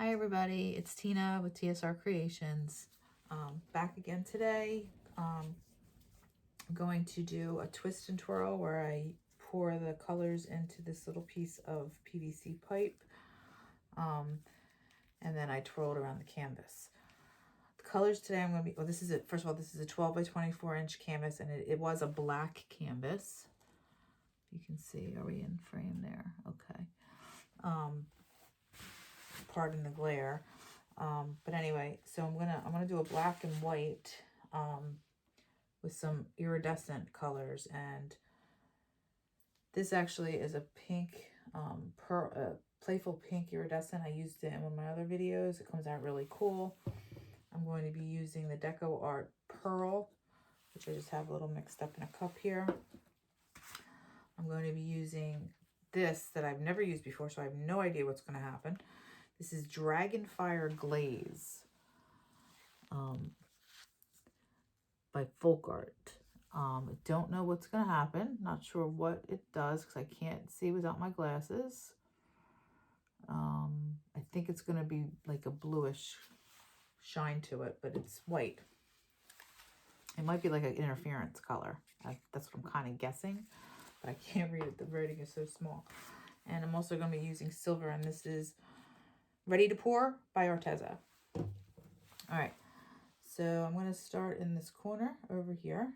Hi everybody, it's Tina with TSR Creations. Back again today. I'm going to do a twist and twirl where I pour the colors into this little piece of PVC pipe, and then I twirl it around the canvas. The colors today I'm going to be, well, this is it. First of all, this is a 12 by 24 inch canvas, and it was a black canvas. You can see, are we in frame there? Okay. Pardon the glare. But anyway, so I'm gonna do a black and white with some iridescent colors, and this actually is a pink playful pink iridescent. I used it in one of my other videos. It comes out really cool. I'm going to be using the Deco Art Pearl, which I just have a little mixed up in a cup here. I'm going to be using this that I've never used before, so I have no idea what's going to happen. This is Dragonfire Glaze by Folk Art. I don't know what's going to happen. Not sure what it does because I can't see without my glasses. I think it's going to be like a bluish shine to it, but it's white. It might be like an interference color. That's what I'm kind of guessing, but I can't read it. The writing is so small. And I'm also going to be using silver, and this is Ready to Pour by Arteza. All right, so I'm going to start in this corner over here.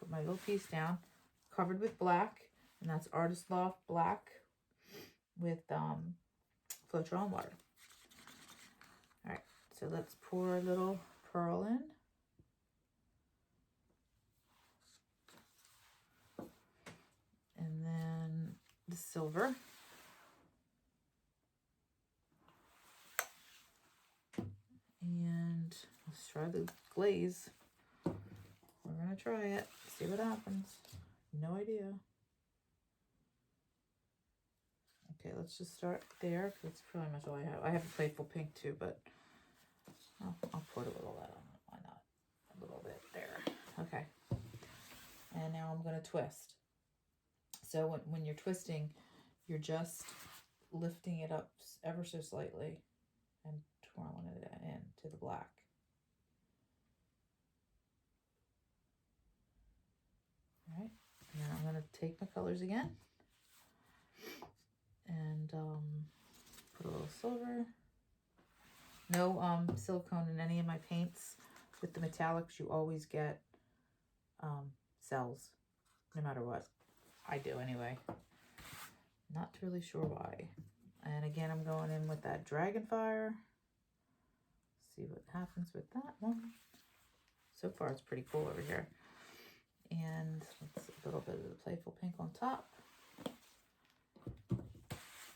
Put my little piece down, covered with black, and that's Artist Loft Black with Floetrol and water. All right, so let's pour a little pearl in. And then the silver. And let's try the glaze. We're going to try it, see what happens. No idea. Okay, let's just start there. That's pretty much all I have. I have a playful pink too, but I'll put a little of that on it. Why not? A little bit there. Okay. And now I'm going to twist. So when you're twisting, you're just lifting it up ever so slightly and twirling it into the black. All right. And then I'm going to take my colors again and put a little silver. No silicone in any of my paints. With the metallics, you always get cells, no matter what. I do anyway. Not really sure why. And again, I'm going in with that Dragonfire. See what happens with that one. So far, it's pretty cool over here. And let's a little bit of the playful pink on top.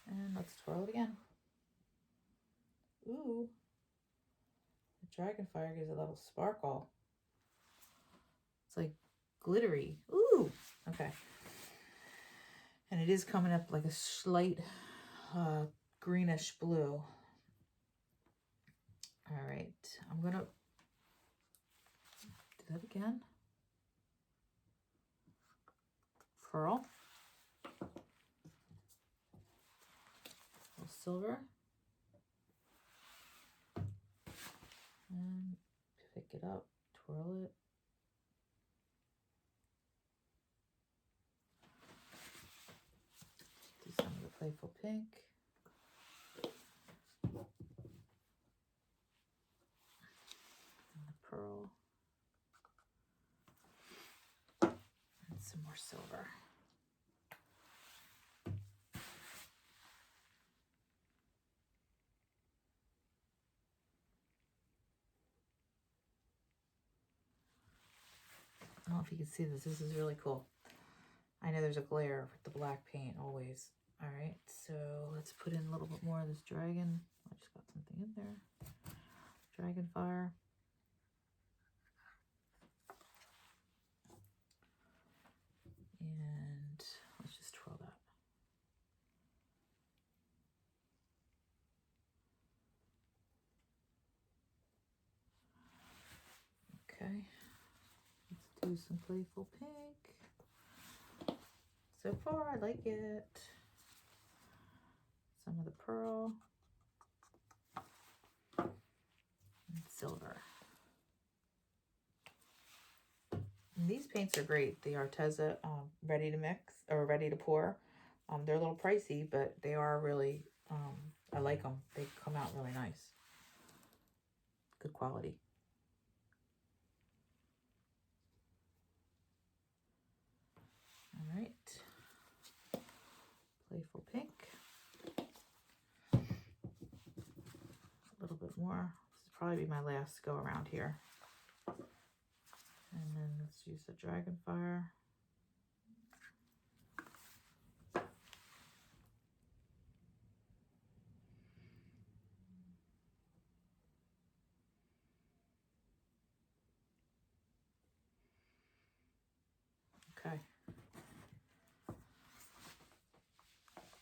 And let's twirl it again. Ooh. The Dragonfire gives a little sparkle. It's like glittery. Ooh. Okay. And it is coming up like a slight greenish blue. All right. I'm going to do that again. Pearl. Silver, and pick it up, twirl it, do some of the playful pink, and the pearl, and some more silver. I don't know if you can see this. This is really cool. I know there's a glare with the black paint always. All right, so let's put in a little bit more of this dragon. I just got something in there. Dragonfire. And let's just twirl that. Okay. Do some playful pink. So far, I like it. Some of the pearl. silver. And these paints are great. The Arteza ready to mix or ready to pour. They're a little pricey, but they are really, I like them. They come out really nice. Good quality. All right. Playful pink. A little bit more. This will probably be my last go around here. And then let's use the Dragonfire. Okay.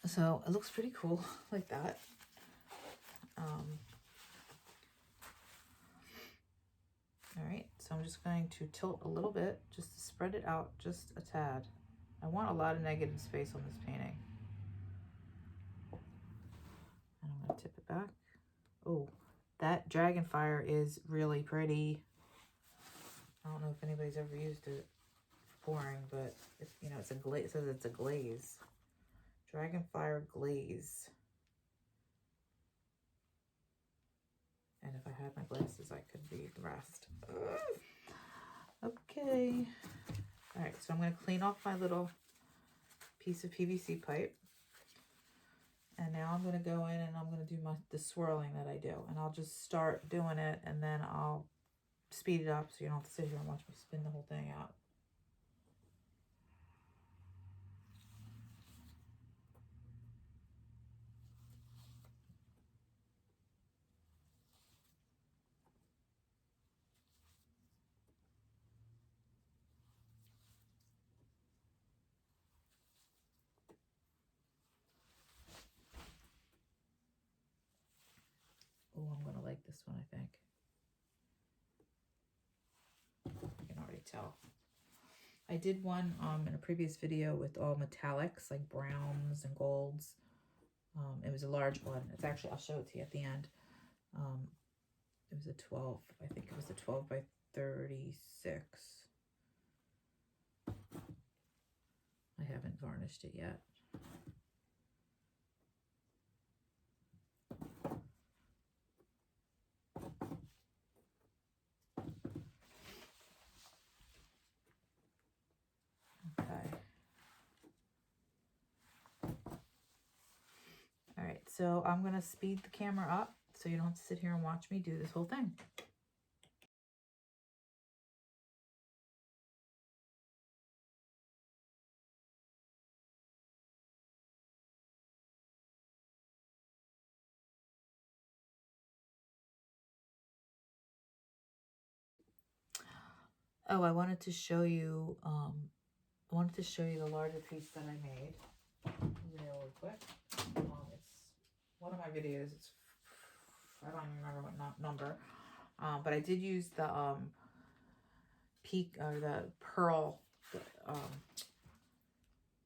So it looks pretty cool like that. All right, so I'm just going to tilt a little bit just to spread it out just a tad. I want a lot of negative space on this painting. And I'm going to tip it back. Oh, that Dragonfire is really pretty. I don't know if anybody's ever used it for pouring, but it's, you know, it's a glaze. It says it's a glaze. Dragonfire glaze. And if I had my glasses, I could read the rest. Okay. All right, so I'm going to clean off my little piece of PVC pipe. And now I'm going to go in and I'm going to do the swirling that I do. And I'll just start doing it and then I'll speed it up so you don't have to sit here and watch me spin the whole thing out. Oh, I'm going to like this one, I think. You can already tell. I did one in a previous video with all metallics, like browns and golds. It was a large one. It's actually, I'll show it to you at the end. It was a 12. I think it was a 12 by 36. I haven't varnished it yet. Okay. All right, so I'm going to speed the camera up so you don't have to sit here and watch me do this whole thing. Oh, I wanted to show you the larger piece that I made really quick. It's one of my videos. It's, I don't even remember what number, but I did use the the pearl,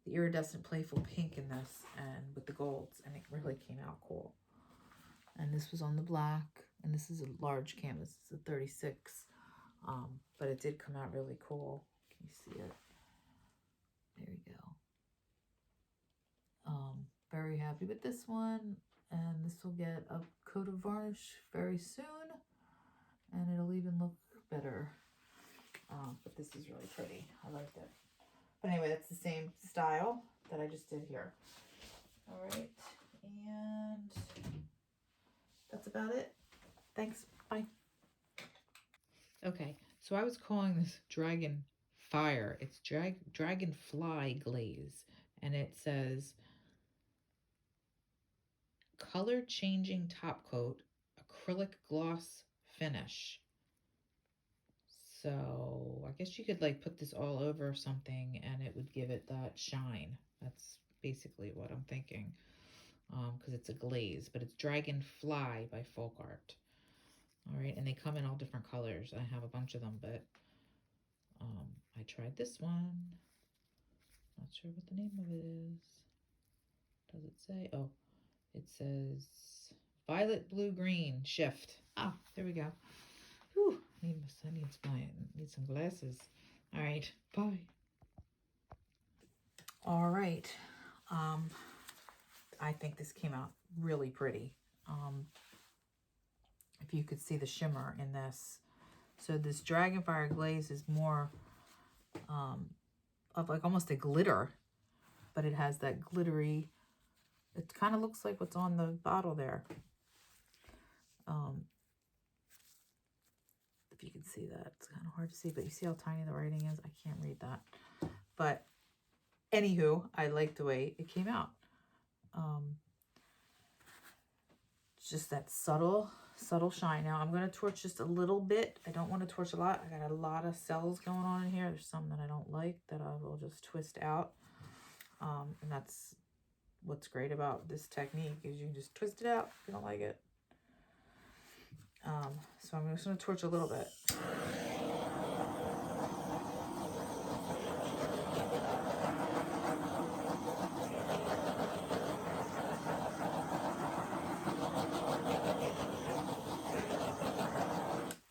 the iridescent playful pink in this, and with the golds, and it really came out cool. And this was on the black, and this is a large canvas. It's a 36, but it did come out really cool. Can you see it? There you go. Very happy with this one, and this will get a coat of varnish very soon, and it'll even look better. But this is really pretty. I liked it. But anyway, that's the same style that I just did here. All right, and that's about it. Thanks. Bye. Okay, so I was calling this Dragon Fire. It's Dragonfly glaze, and it says color changing top coat, acrylic gloss finish. So I guess you could like put this all over something and it would give it that shine. That's basically what I'm thinking. Because it's a glaze, but it's Dragonfly by Folk Art. All right, and they come in all different colors. I have a bunch of them, but I tried this one. Not sure what the name of it is. Does it say? Oh, it says violet, blue, green, shift. Oh, there we go. Whew, I need some glasses. All right, bye. All right. I think this came out really pretty. If you could see the shimmer in this. So this Dragonfire glaze is more of like almost a glitter, but it has that glittery, it kind of looks like what's on the bottle there. If you can see that, it's kind of hard to see, but you see how tiny the writing is? I can't read that. But anywho, I like the way it came out. It's just that subtle shine. Now I'm going to torch just a little bit. I don't want to torch a lot. I got a lot of cells going on in here. There's some that I don't like that I will just twist out. And that's what's great about this technique is you can just twist it out if you don't like it. So I'm just going to torch a little bit.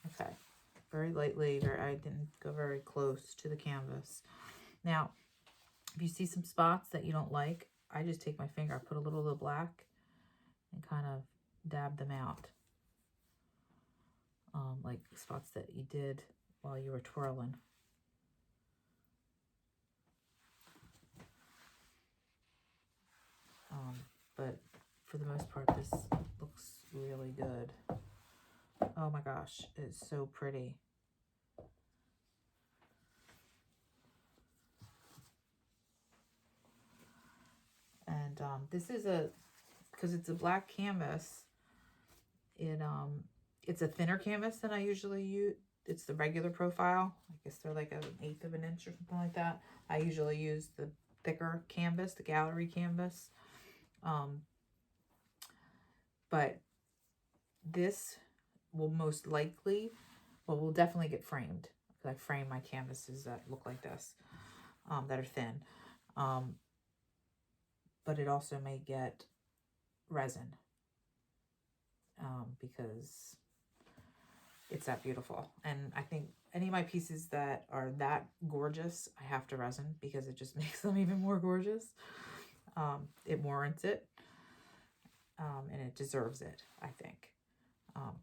Okay, very lightly. I didn't go very close to the canvas. Now, if you see some spots that you don't like, I just take my finger, I put a little of the black and kind of dab them out. Like spots that you did while you were twirling. But for the most part, this looks really good. Oh my gosh, it's so pretty. And this is because it's a black canvas, it's a thinner canvas than I usually use. It's the regular profile. I guess they're like 1/8 of an inch or something like that. I usually use the thicker canvas, the gallery canvas. But this will most likely, well, will definitely get framed. I frame my canvases that look like this, that are thin. But it also may get resin because it's that beautiful. And I think any of my pieces that are that gorgeous, I have to resin because it just makes them even more gorgeous. It warrants it. And it deserves it, I think.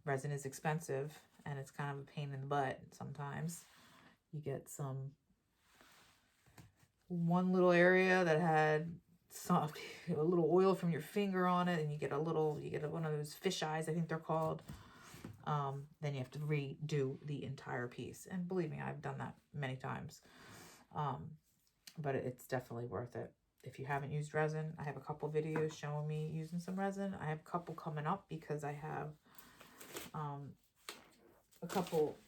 Resin is expensive and it's kind of a pain in the butt sometimes. You get one little area that had a little oil from your finger on it, and you get one of those fish eyes, I think they're called. Then you have to redo the entire piece. And believe me, I've done that many times. But it's definitely worth it. If you haven't used resin, I have a couple videos showing me using some resin. I have a couple coming up because I have a couple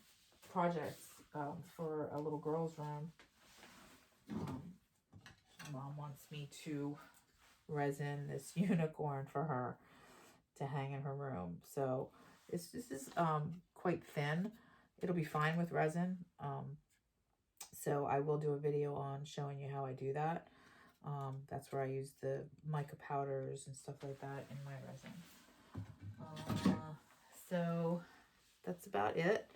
projects for a little girl's room. Mom wants me to resin this unicorn for her to hang in her room. So this is quite thin. It'll be fine with resin. So I will do a video on showing you how I do that. That's where I use the mica powders and stuff like that in my resin. So that's about it.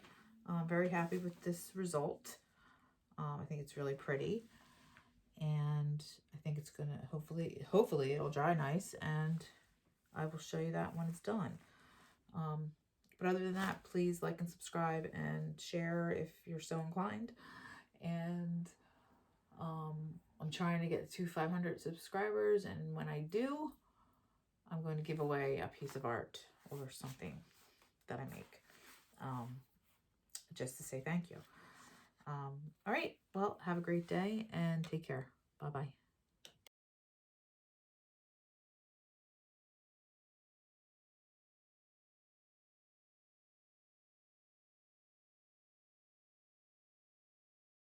I'm very happy with this result. I think it's really pretty. And I think it's gonna, hopefully it'll dry nice, and I will show you that when it's done. But other than that, please like and subscribe and share if you're so inclined. And I'm trying to get to 500 subscribers, and when I do, I'm going to give away a piece of art or something that I make, just to say thank you. All right, well, have a great day and take care. Bye-bye.